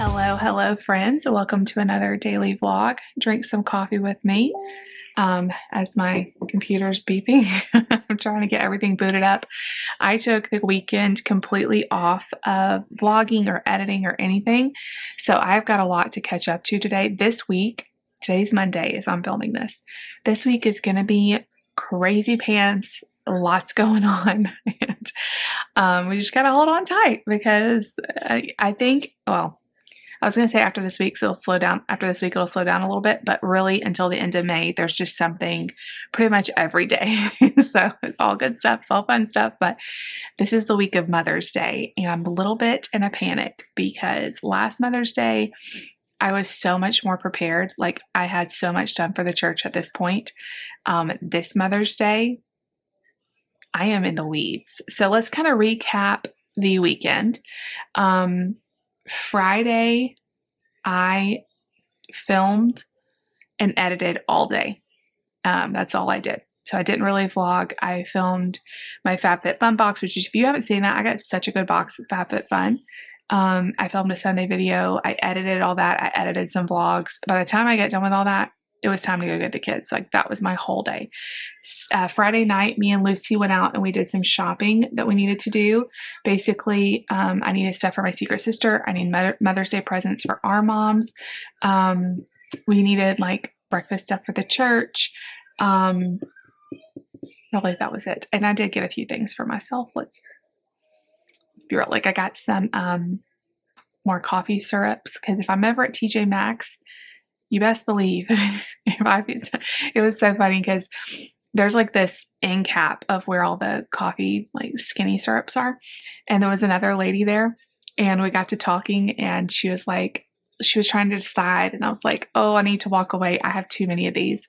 Hello, friends. Welcome to another daily vlog. Drink some coffee with me. As my computer's beeping, I'm trying to get everything booted up. I took the weekend completely off of vlogging or editing or anything, so I've got a lot to catch up to today. Today's Monday as I'm filming this. This week is going to be crazy pants, lots going on, and we just got to hold on tight because I think, well, I was going to say after this week, so it'll slow down. After this week, it'll slow down a little bit, but really until the end of May, there's just something pretty much every day. So it's all good stuff. It's all fun stuff. But this is the week of Mother's Day, and I'm a little bit in a panic because last Mother's Day, I was so much more prepared. Like I had so much done for the church at this point. This Mother's Day, I am in the weeds. So let's kind of recap the weekend. Friday, I filmed and edited all day. That's all I did. So I didn't really vlog. I filmed my FabFitFun box, which if you haven't seen that, I got such a good box of FabFitFun. I filmed a Sunday video. I edited all that. I edited some vlogs. By the time I get done with all that, it was time to go get the kids. Like that was my whole day. Friday night, me and Lucy went out and we did some shopping that we needed to do. Basically, I needed stuff for my secret sister. I need Mother's Day presents for our moms. We needed like breakfast stuff for the church. Probably that was it. And I did get a few things for myself. Let's be real. Like I got some more coffee syrups because if I'm ever at TJ Maxx, you best believe it was so funny because there's like this end cap of where all the coffee like skinny syrups are. And there was another lady there and we got to talking and she was trying to decide and I was like, oh, I need to walk away. I have too many of these.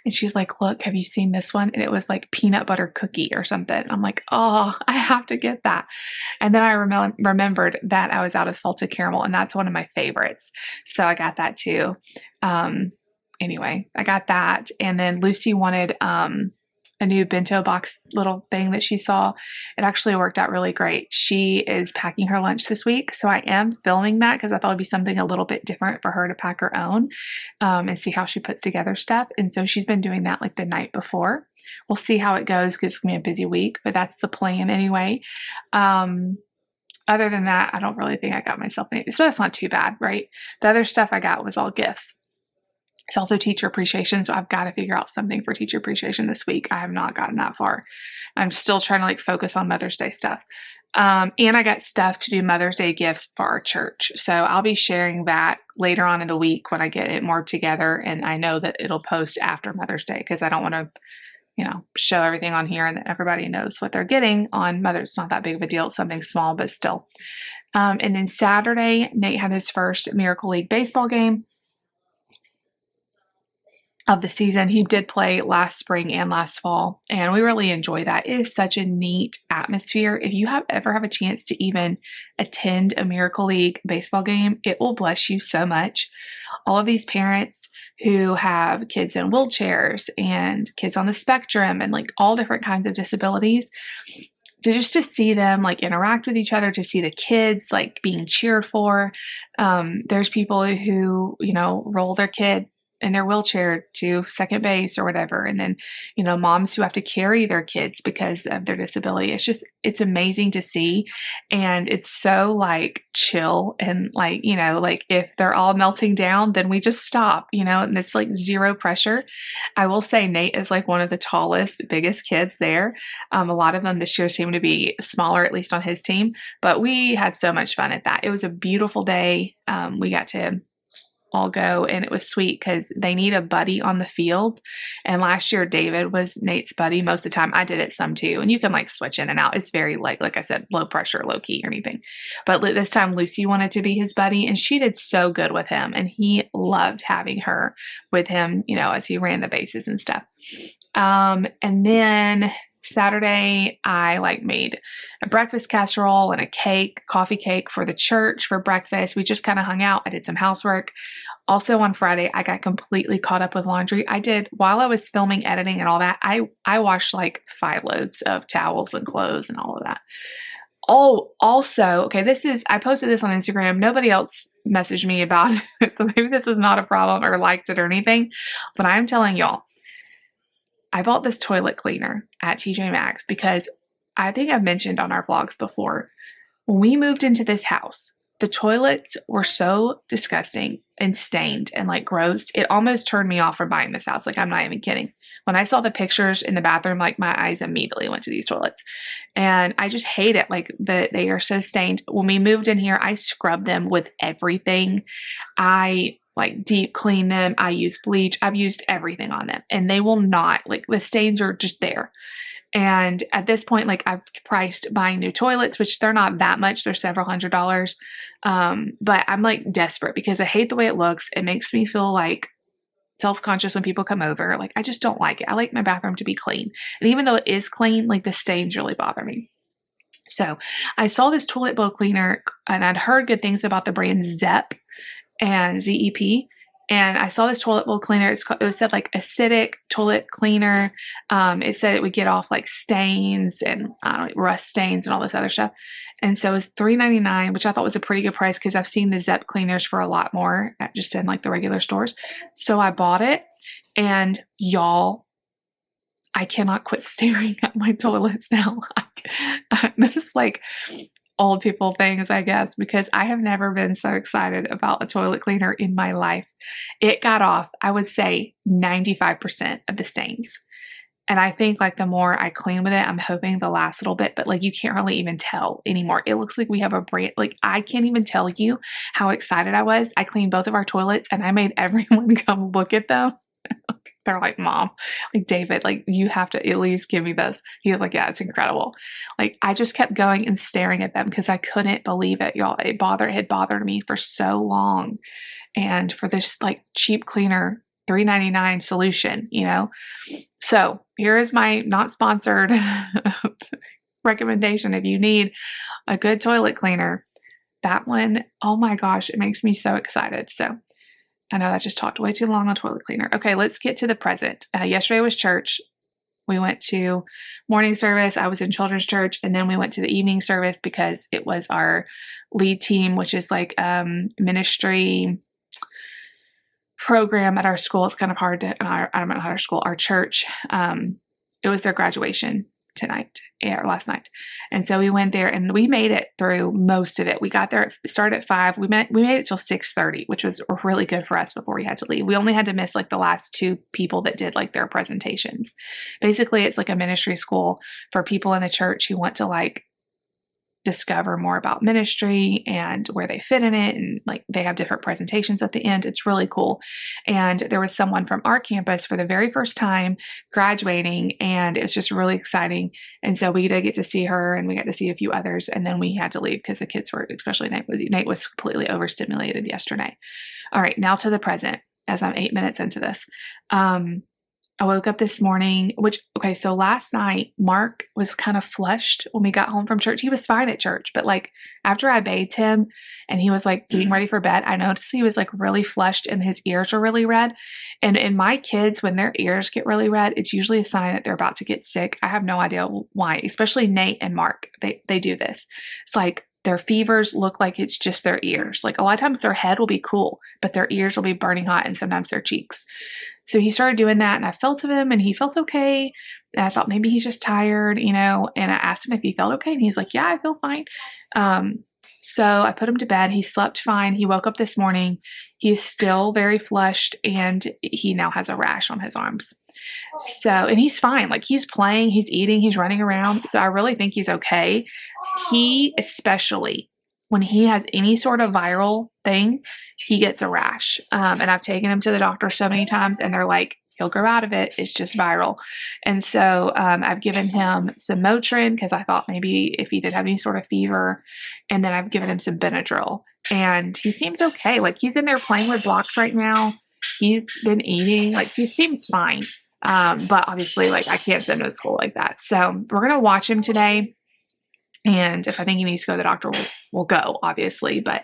And she was like, look, have you seen this one? And it was like peanut butter cookie or something. I'm like, oh, I have to get that. And then I remembered that I was out of salted caramel and that's one of my favorites. So I got that too. Anyway, I got that. And then Lucy wanted a new bento box little thing that she saw. It actually worked out really great. She is packing her lunch this week. So I am filming that because I thought it'd be something a little bit different for her to pack her own and see how she puts together stuff. And so she's been doing that like the night before. We'll see how it goes because it's going to be a busy week, but that's the plan anyway. Other than that, I don't really think I got myself anything. So that's not too bad, right? The other stuff I got was all gifts. It's also teacher appreciation, so I've got to figure out something for teacher appreciation this week. I have not gotten that far. I'm still trying to like focus on Mother's Day stuff. And I got stuff to do Mother's Day gifts for our church. So I'll be sharing that later on in the week when I get it more together. And I know that it'll post after Mother's Day because I don't want to, show everything on here and that everybody knows what they're getting on Mother's. It's not that big of a deal. It's something small, but still. And then Saturday, Nate had his first Miracle League baseball game of the season. He did play last spring and last fall, and we really enjoy that. It is such a neat atmosphere. If you ever have a chance to even attend a Miracle League baseball game, it will bless you so much. All of these parents who have kids in wheelchairs and kids on the spectrum and like all different kinds of disabilities, to see them like interact with each other, to see the kids like being cheered for. There's people who, roll their kid in their wheelchair to second base or whatever. And then, moms who have to carry their kids because of their disability. It's amazing to see. And it's so like chill and like, like if they're all melting down, then we just stop, and it's like zero pressure. I will say Nate is like one of the tallest, biggest kids there. A lot of them this year seem to be smaller, at least on his team, but we had so much fun at that. It was a beautiful day. We got to all go and it was sweet because they need a buddy on the field, and last year David was Nate's buddy most of the time. I did it some too, and you can like switch in and out. It's very like I said, low pressure, low key or anything, but this time Lucy wanted to be his buddy and she did so good with him and he loved having her with him, as he ran the bases and stuff. And then Saturday, I made a breakfast casserole and a coffee cake for the church for breakfast. We just kind of hung out. I did some housework. Also on Friday, I got completely caught up with laundry. While I was filming, editing and all that, I washed like 5 loads of towels and clothes and all of that. Oh, also, okay, I posted this on Instagram. Nobody else messaged me about it. So maybe this is not a problem or liked it or anything. But I'm telling y'all, I bought this toilet cleaner at TJ Maxx because I think I've mentioned on our vlogs before, when we moved into this house, the toilets were so disgusting and stained and like gross. It almost turned me off from buying this house. Like, I'm not even kidding. When I saw the pictures in the bathroom, like my eyes immediately went to these toilets. And I just hate it. Like they are so stained. When we moved in here, I scrubbed them with everything. I like deep clean them. I use bleach. I've used everything on them, and they will not, like, the stains are just there. And at this point, like, I've priced buying new toilets, which they're not that much. They're several $100s. But I'm like desperate because I hate the way it looks. It makes me feel like self-conscious when people come over. Like, I just don't like it. I like my bathroom to be clean. And even though it is clean, like, the stains really bother me. So I saw this toilet bowl cleaner, and I'd heard good things about the brand Zep and ZEP. And I saw this toilet bowl cleaner. It said like acidic toilet cleaner. It said it would get off like stains and rust stains and all this other stuff. And so it was $3.99, which I thought was a pretty good price because I've seen the Zep cleaners for a lot more just in like the regular stores. So I bought it, and y'all, I cannot quit staring at my toilets now. This is like old people things, I guess, because I have never been so excited about a toilet cleaner in my life. It got off, I would say, 95% of the stains. And I think like the more I clean with it, I'm hoping they'll last a little bit, but like you can't really even tell anymore. It looks like we have a brand, like I can't even tell you how excited I was. I cleaned both of our toilets and I made everyone come look at them. They're like, Mom, like, David, like, you have to at least give me this. He was like, yeah, it's incredible. Like, I just kept going and staring at them because I couldn't believe it, y'all. It had bothered me for so long. And for this like cheap cleaner, $3.99 solution, you know? So here is my not sponsored recommendation. If you need a good toilet cleaner, that one, oh my gosh, it makes me so excited. So I know I just talked way too long on toilet cleaner. Okay, let's get to the present. Yesterday was church. We went to morning service. I was in children's church, and then we went to the evening service because it was our lead team, which is like ministry program at our school. It's kind of hard to, I don't know how our school, our church. It was their graduation last night. And so we went there and we made it through most of it. We got there, started at 5. We made it till 6:30, which was really good for us before we had to leave. We only had to miss like the last 2 people that did like their presentations. Basically, it's like a ministry school for people in the church who want to like discover more about ministry and where they fit in it, and like they have different presentations at the end. It's really cool. And there was someone from our campus for the very first time graduating, and it was just really exciting. And so we did get to see her, and we got to see a few others, and then we had to leave because the kids were, especially Nate was completely overstimulated yesterday. All right, now to the present, as I'm 8 minutes into this. I woke up this morning, so last night, Mark was kind of flushed when we got home from church. He was fine at church, but like after I bathed him and he was like getting ready for bed, I noticed he was like really flushed and his ears were really red. And in my kids, when their ears get really red, it's usually a sign that they're about to get sick. I have no idea why, especially Nate and Mark. They do this. It's like their fevers look like it's just their ears. Like a lot of times their head will be cool, but their ears will be burning hot, and sometimes their cheeks. So he started doing that, and I felt of him and he felt okay. And I thought maybe he's just tired, you know, and I asked him if he felt okay, and he's like, yeah, I feel fine. So I put him to bed. He slept fine. He woke up this morning. He's still very flushed, and he now has a rash on his arms. So, and he's fine. Like he's playing, he's eating, he's running around. So I really think he's okay. He, especially when he has any sort of viral thing, he gets a rash. And I've taken him to the doctor so many times, and they're like, he'll grow out of it. It's just viral. And so I've given him some Motrin because I thought maybe if he did have any sort of fever, and then I've given him some Benadryl, and he seems okay. Like he's in there playing with blocks right now. He's been eating, like he seems fine. But obviously like I can't send him to school like that. So we're going to watch him today. And if I think he needs to go to the doctor, we'll go, obviously. But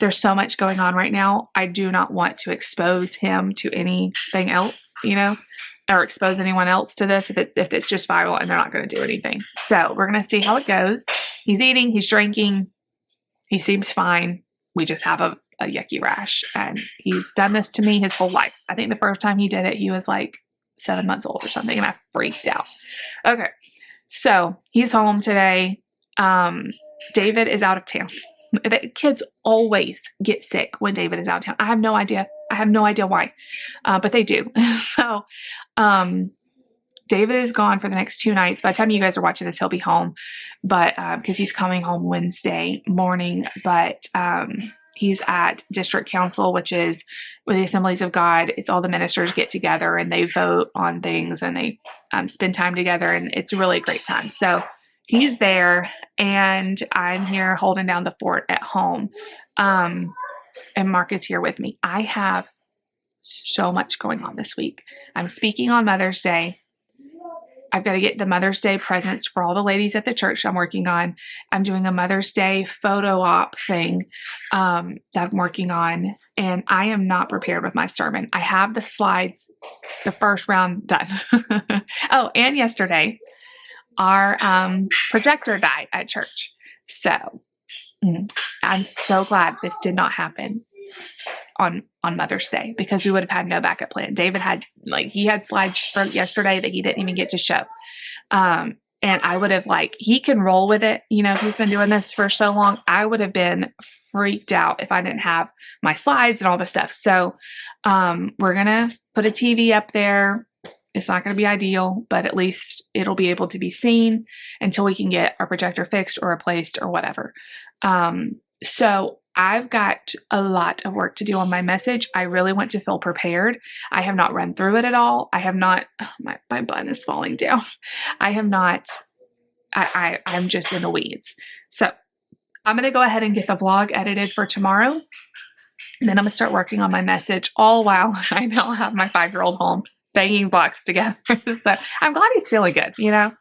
there's so much going on right now. I do not want to expose him to anything else, you know, or expose anyone else to this if it's just viral and they're not going to do anything. So we're going to see how it goes. He's eating, he's drinking, he seems fine. We just have a a yucky rash. And he's done this to me his whole life. I think the first time he did it, he was like 7 months old or something, and I freaked out. Okay, so he's home today. David is out of town. The kids always get sick when David is out of town. I have no idea. I have no idea why, but they do. So David is gone for the next 2 nights. By the time you guys are watching this, he'll be home, but because he's coming home Wednesday morning. But he's at district council, which is where the Assemblies of God. It's all the ministers get together and they vote on things and they spend time together, and it's a really great time. So he's there, and I'm here holding down the fort at home. And Mark is here with me. I have so much going on this week. I'm speaking on Mother's Day. I've got to get the Mother's Day presents for all the ladies at the church I'm working on. I'm doing a Mother's Day photo op thing that I'm working on, and I am not prepared with my sermon. I have the slides, the first round done. Oh, and yesterday, our projector died at church. So I'm so glad this did not happen on Mother's Day, because we would have had no backup plan. David had he had slides from yesterday that he didn't even get to show. And I would have he can roll with it. You know, he's been doing this for so long. I would have been freaked out if I didn't have my slides and all the stuff. So we're going to put a TV up there. It's not going to be ideal, but at least it'll be able to be seen until we can get our projector fixed or replaced or whatever. So I've got a lot of work to do on my message. I really want to feel prepared. I have not run through it at all. I have not, my bun is falling down. I have not, I'm just in the weeds. So I'm going to go ahead and get the vlog edited for tomorrow. And then I'm going to start working on my message, all while I now have my 5-year-old home banging blocks together. So I'm glad he's feeling good, you know?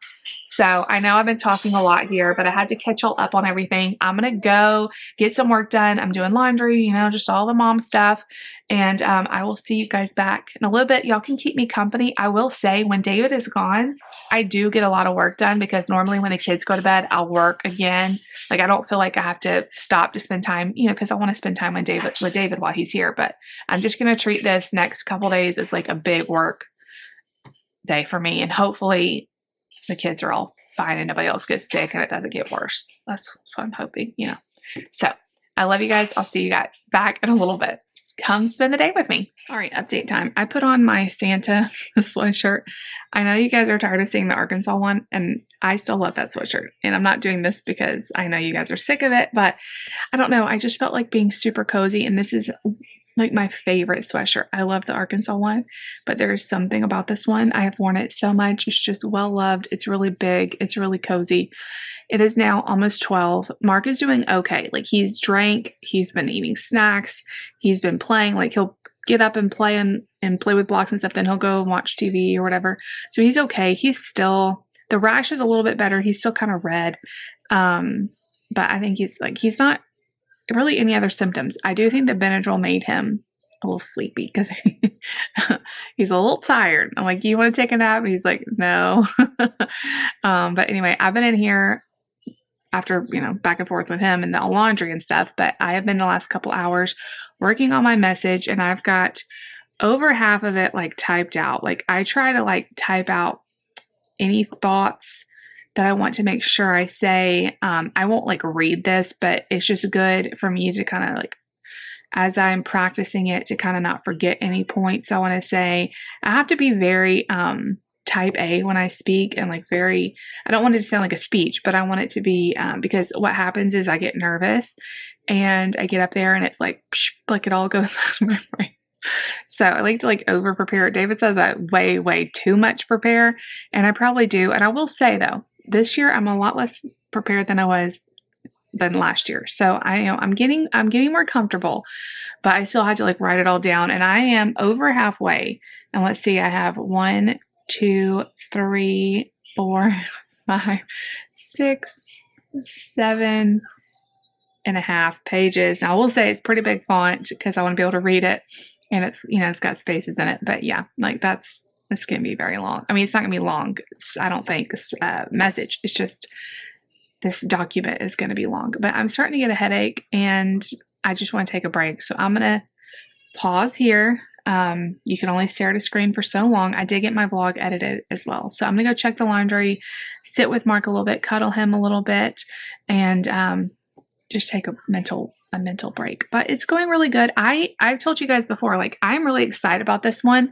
So I know I've been talking a lot here, but I had to catch all up on everything. I'm going to go get some work done. I'm doing laundry, you know, just all the mom stuff. And I will see you guys back in a little bit. Y'all can keep me company. I will say when David is gone, I do get a lot of work done, because normally when the kids go to bed, I'll work again. I don't feel like I have to stop to spend time, you know, because I want to spend time with David while he's here. But I'm just going to treat this next couple days as a big work day for me. And hopefully the kids are all fine and nobody else gets sick and it doesn't get worse. That's what I'm hoping, you know. So I love you guys. I'll see you guys back in a little bit. Come spend the day with me. All right, update time. I put on my Santa sweatshirt. I know you guys are tired of seeing the Arkansas one, and I still love that sweatshirt. And I'm not doing this because I know you guys are sick of it, but I don't know. I just felt like being super cozy, and this is my favorite sweatshirt. I love the Arkansas one, but there's something about this one. I have worn it so much. It's just well loved. It's really big. It's really cozy. It is now almost 12. Mark is doing okay. He's drank. He's been eating snacks. He's been playing. He'll get up and play with blocks and stuff. Then he'll go and watch TV or whatever. So he's okay. He's still, the rash is a little bit better. He's still kind of red. But I think he's not really any other symptoms. I do think the Benadryl made him a little sleepy, because he's a little tired. I'm like, you want to take a nap? He's like, no. But anyway, I've been in here after, back and forth with him and the laundry and stuff, but I have been the last couple hours working on my message, and I've got over half of it typed out. I try to type out any thoughts that I want to make sure I say. I won't read this, but it's just good for me to kind of as I'm practicing it, to kind of not forget any points I want to say. I have to be very type A when I speak, and I don't want it to sound like a speech, but I want it to be, because what happens is I get nervous and I get up there and it's it all goes out of my brain. So I like to over prepare. David says I way too much prepare, and I probably do. And I will say though, this year I'm a lot less prepared than I was than last year. So I'm getting more comfortable, but I still had to write it all down, and I am over halfway. And let's see, I have 1, 2, 3, 4, 5, 6, 7 and a half pages. Now I will say it's pretty big font because I want to be able to read it, and it's got spaces in it. But yeah, it's going to be very long. I mean, it's not going to be long. I don't think this message. It's just this document is going to be long. But I'm starting to get a headache, and I just want to take a break. So I'm going to pause here. You can only stare at a screen for so long. I did get my vlog edited as well. So I'm going to go check the laundry, sit with Mark a little bit, cuddle him a little bit, and just take a mental break. But it's going really good. I've told you guys before, like, I'm really excited about this one.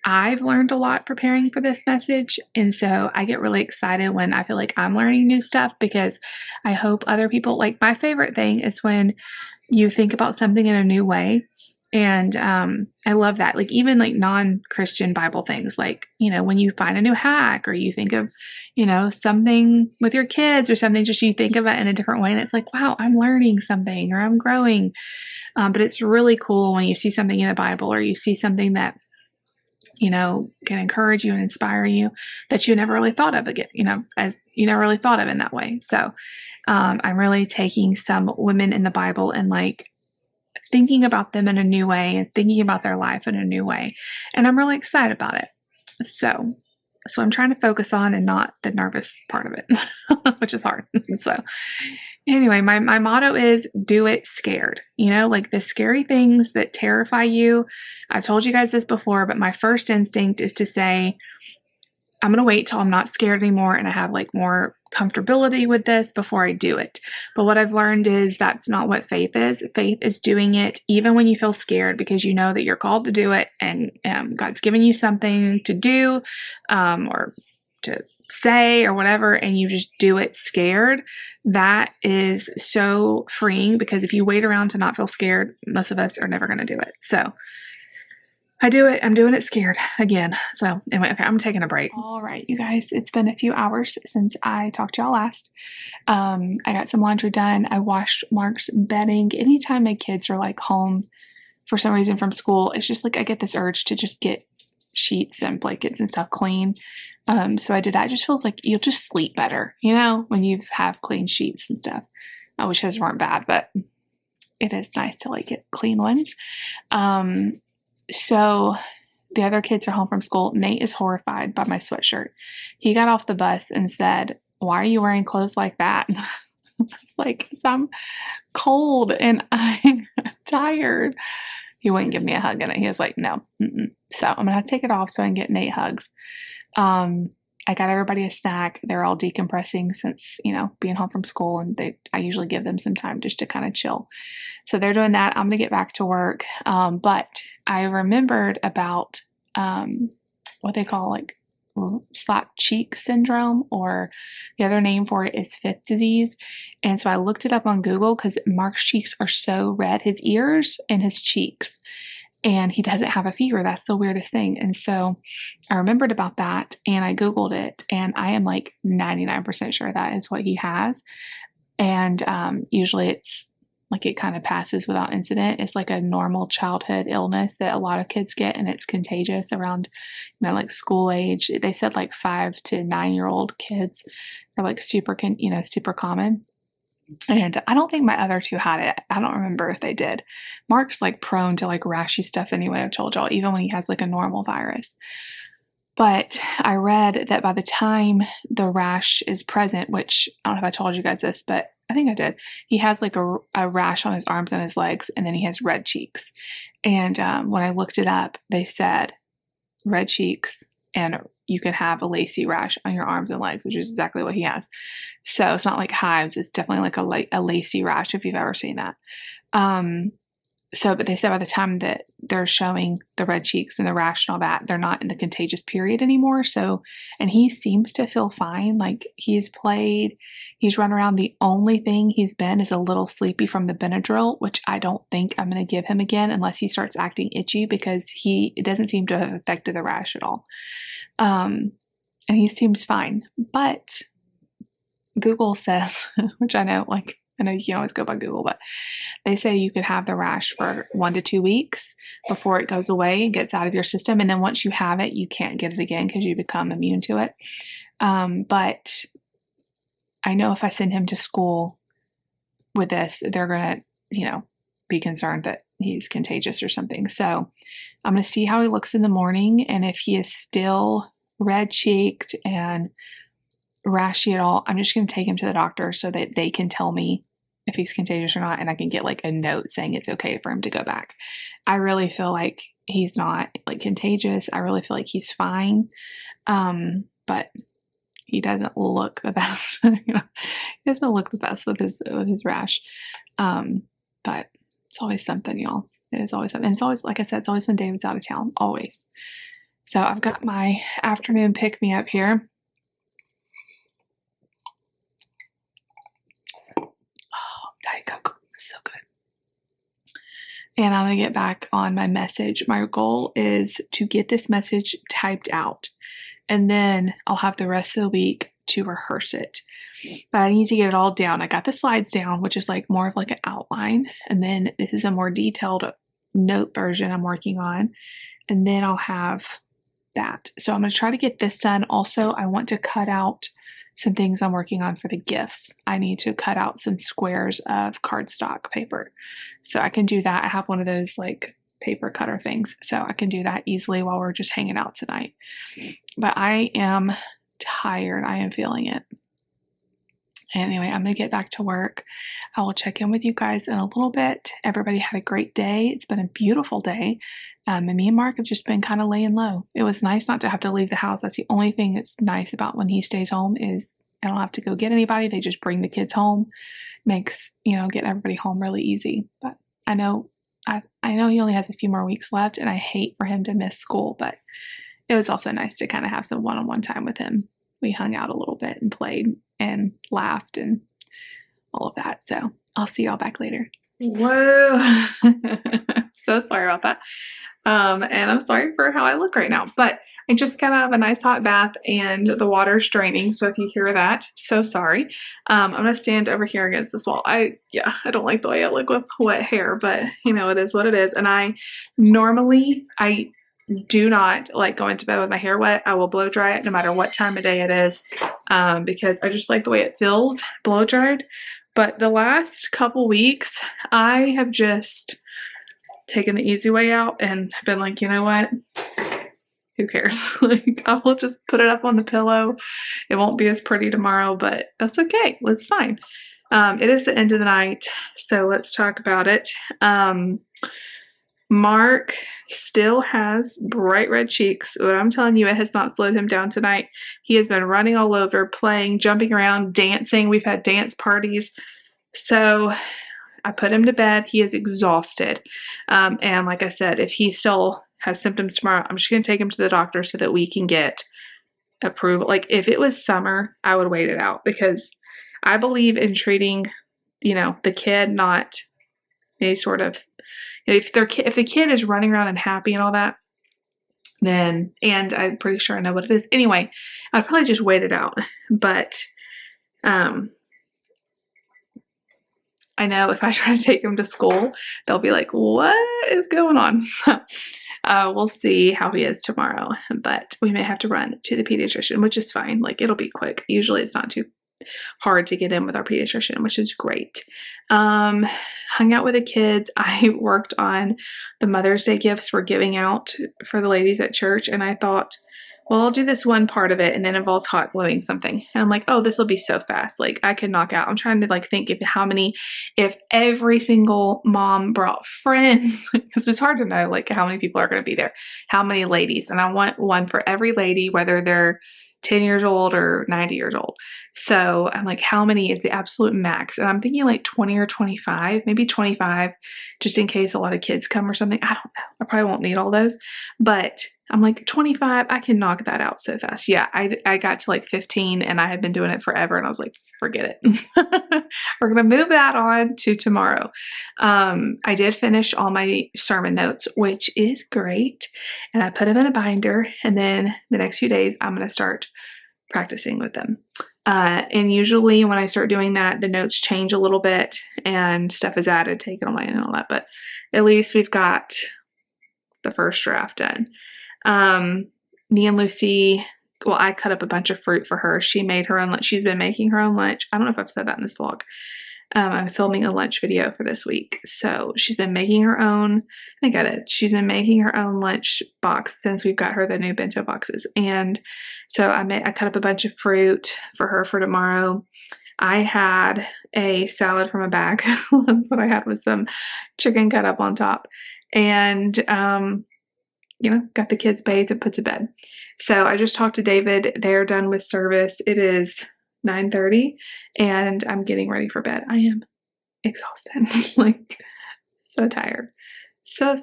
I've learned a lot preparing for this message, and so I get really excited when I feel like I'm learning new stuff, because I hope other people, like, my favorite thing is when you think about something in a new way. And I love that. Like, even like non-Christian Bible things, like, when you find a new hack, or you think of, something with your kids or something, just you think of it in a different way. And it's like, wow, I'm learning something, or I'm growing. But it's really cool when you see something in the Bible, or you see something that, can encourage you and inspire you, that you never really thought of again, as you never really thought of in that way. So I'm really taking some women in the Bible and like thinking about them in a new way, and thinking about their life in a new way. And I'm really excited about it. So I'm trying to focus on and not the nervous part of it, which is hard. So anyway, my motto is do it scared. Like the scary things that terrify you. I've told you guys this before, but my first instinct is to say, I'm going to wait till I'm not scared anymore and I have like more comfortability with this before I do it. But what I've learned is that's not what faith is. Faith is doing it even when you feel scared, because you know that you're called to do it, and God's given you something to do or to say or whatever, and you just do it scared. That is so freeing, because if you wait around to not feel scared, most of us are never going to do it. So I do it. I'm doing it scared again. So anyway, okay, I'm taking a break. All right, you guys, it's been a few hours since I talked to y'all last. I got some laundry done. I washed Mark's bedding. Anytime my kids are like home for some reason from school, it's just like I get this urge to just get sheets and blankets and stuff clean. So I did that. It just feels like you'll just sleep better, when you have clean sheets and stuff. I wish those weren't bad, but it is nice to like get clean ones. So the other kids are home from school. Nate is horrified by my sweatshirt. He got off the bus and said, "Why are you wearing clothes like that?" I was like, "I'm cold and I'm tired." He wouldn't give me a hug in it. He was like, "No." So I'm going to have to take it off so I can get Nate hugs. I got everybody a snack. They're all decompressing since, being home from school, and I usually give them some time just to kind of chill. So they're doing that. I'm going to get back to work. But I remembered about what they call like slap cheek syndrome, or the other name for it is fifth disease. And so I looked it up on Google, because Mark's cheeks are so red, his ears and his cheeks. And he doesn't have a fever. That's the weirdest thing. And so I remembered about that, and I Googled it, and I am like 99% sure that is what he has. And usually it's like it kind of passes without incident. It's like a normal childhood illness that a lot of kids get, and it's contagious around, like school age. They said like 5 to 9-year-old kids are like super common. And I don't think my other two had it. I don't remember if they did. Mark's like prone to like rashy stuff anyway, I've told y'all, even when he has like a normal virus. But I read that by the time the rash is present, which I don't know if I told you guys this, but I think I did. He has like a rash on his arms and his legs, and then he has red cheeks. And when I looked it up, they said red cheeks, and you could have a lacy rash on your arms and legs, which is exactly what he has. So it's not like hives. It's definitely like a lacy rash, if you've ever seen that. But they said by the time that they're showing the red cheeks and the rash and all that, they're not in the contagious period anymore. So, and he seems to feel fine. Like he's played, he's run around. The only thing he's been is a little sleepy from the Benadryl, which I don't think I'm going to give him again unless he starts acting itchy, because it doesn't seem to have affected the rash at all. And he seems fine, but Google says, which I know you can always go by Google, but they say you could have the rash for 1 to 2 weeks before it goes away and gets out of your system. And then once you have it, you can't get it again because you become immune to it. But I know if I send him to school with this, they're going to, be concerned that he's contagious or something. So I'm going to see how he looks in the morning. And if he is still red cheeked and rashy at all, I'm just going to take him to the doctor so that they can tell me if he's contagious or not, and I can get like a note saying it's okay for him to go back. I really feel like he's not like contagious. I really feel like he's fine. But he doesn't look the best. He doesn't look the best with his rash. But it's always something, y'all. It is always something. And it's always, like I said, it's always when David's out of town. Always. So I've got my afternoon pick-me-up here. Oh, Diet Coke is so good. And I'm going to get back on my message. My goal is to get this message typed out. And then I'll have the rest of the week to rehearse it. But I need to get it all down. I got the slides down, which is like more of like an outline. And then this is a more detailed note version I'm working on. And then I'll have that. So I'm going to try to get this done. Also, I want to cut out some things I'm working on for the gifts. I need to cut out some squares of cardstock paper. So I can do that. I have one of those like paper cutter things. So I can do that easily while we're just hanging out tonight. But I am tired. I am feeling it. Anyway, I'm going to get back to work. I will check in with you guys in a little bit. Everybody had a great day. It's been a beautiful day. And me and Mark have just been kind of laying low. It was nice not to have to leave the house. That's the only thing that's nice about when he stays home is I don't have to go get anybody. They just bring the kids home. Makes, getting everybody home really easy. But I know he only has a few more weeks left, and I hate for him to miss school, but it was also nice to kind of have some one-on-one time with him. We hung out a little bit and played and laughed and all of that. So I'll see y'all back later. Whoa. So sorry about that. And I'm sorry for how I look right now, but I just got out of a nice hot bath and the water's draining. So if you hear that, so sorry. I'm going to stand over here against this wall. I don't like the way I look with wet hair, but it is what it is. And I do not like going to bed with my hair wet. I will blow dry it no matter what time of day it is, because I just like the way it feels blow dried. But the last couple weeks, I have just taken the easy way out and been like, you know what? Who cares? Like, I will just put it up on the pillow. It won't be as pretty tomorrow, but that's okay. It's fine. It is the end of the night, so let's talk about it. Mark still has bright red cheeks, but I'm telling you, it has not slowed him down tonight. He has been running all over, playing, jumping around, dancing. We've had dance parties. So I put him to bed. He is exhausted. And like I said, if he still has symptoms tomorrow, I'm just going to take him to the doctor so that we can get approval. Like if it was summer, I would wait it out because I believe in treating, the kid, not any sort of, if the kid is running around and happy and all that, then, and I'm pretty sure I know what it is. Anyway, I'd probably just wait it out. But, I know if I try to take him to school, they'll be like, what is going on? We'll see how he is tomorrow, but we may have to run to the pediatrician, which is fine. Like it'll be quick. Usually it's not too hard to get in with our pediatrician, which is great. Hung out with the kids. I worked on the Mother's Day gifts we're giving out for the ladies at church. And I thought, well, I'll do this one part of it and then involves hot gluing something. And I'm like, oh, this will be so fast. Like I could knock out. I'm trying to think if every single mom brought friends, because it's hard to know how many people are going to be there, how many ladies. And I want one for every lady, whether they're 10 years old or 90 years old. So I'm like, how many is the absolute max? And I'm thinking 20 or 25, maybe 25, just in case a lot of kids come or something. I don't know. I probably won't need all those, but I'm like 25, I can knock that out so fast. Yeah, I got to 15 and I had been doing it forever and I was like, forget it. We're going to move that on to tomorrow. I did finish all my sermon notes, which is great. And I put them in a binder. And then the next few days, I'm going to start practicing with them. And usually when I start doing that, the notes change a little bit and stuff is added, taken away and all that. But at least we've got the first draft done. Me and Lucy, well, I cut up a bunch of fruit for her. She made her own lunch. She's been making her own lunch. I don't know if I've said that in this vlog. I'm filming a lunch video for this week. So she's been making her own, I think I did. She's been making her own lunch box since we've got her the new bento boxes. And so I cut up a bunch of fruit for her for tomorrow. I had a salad from a bag. That's what I had, with some chicken cut up on top. And, got the kids bathed and put to bed. So I just talked to David. They're done with service. It is 9:30 and I'm getting ready for bed. I am exhausted. Like, so tired. So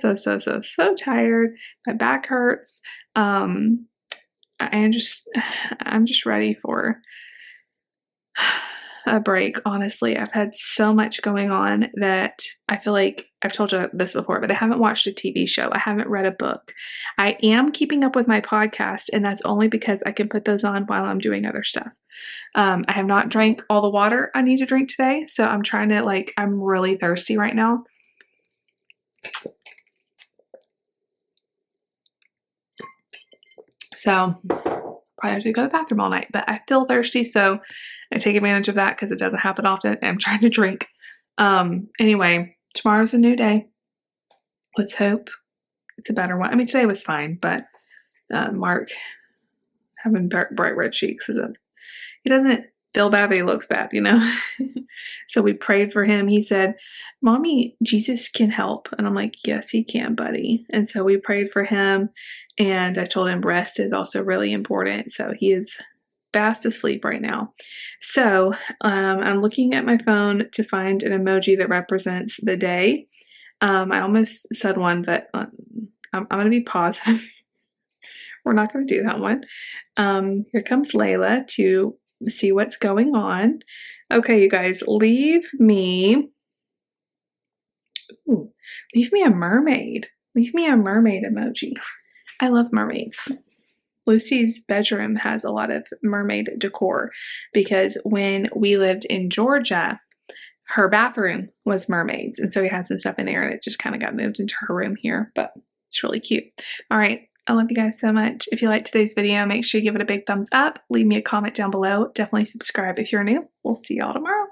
tired. My back hurts. I'm just ready for a break. Honestly, I've had so much going on that I feel like I've told you this before, but I haven't watched a TV show. I haven't read a book. I am keeping up with my podcast, and that's only because I can put those on while I'm doing other stuff. I have not drank all the water I need to drink today, so I'm trying to, I'm really thirsty right now. So probably have to go to the bathroom all night, but I feel thirsty, so I take advantage of that because it doesn't happen often. And I'm trying to drink. Anyway, tomorrow's a new day. Let's hope it's a better one. I mean, today was fine, but Mark having bright red cheeks he doesn't feel bad, but he looks bad, So we prayed for him. He said, "Mommy, Jesus can help." And I'm like, "Yes, he can, buddy." And so we prayed for him. And I told him rest is also really important. So he is fast asleep right now. So I'm looking at my phone to find an emoji that represents the day. I almost said one, but I'm going to be positive. We're not going to do that one. Here comes Layla to see what's going on. Okay, you guys, leave me a mermaid. Leave me a mermaid emoji. I love mermaids. Lucy's bedroom has a lot of mermaid decor because when we lived in Georgia, her bathroom was mermaids. And so we had some stuff in there and it just kind of got moved into her room here, but it's really cute. All right. I love you guys so much. If you liked today's video, make sure you give it a big thumbs up. Leave me a comment down below. Definitely subscribe if you're new. We'll see y'all tomorrow.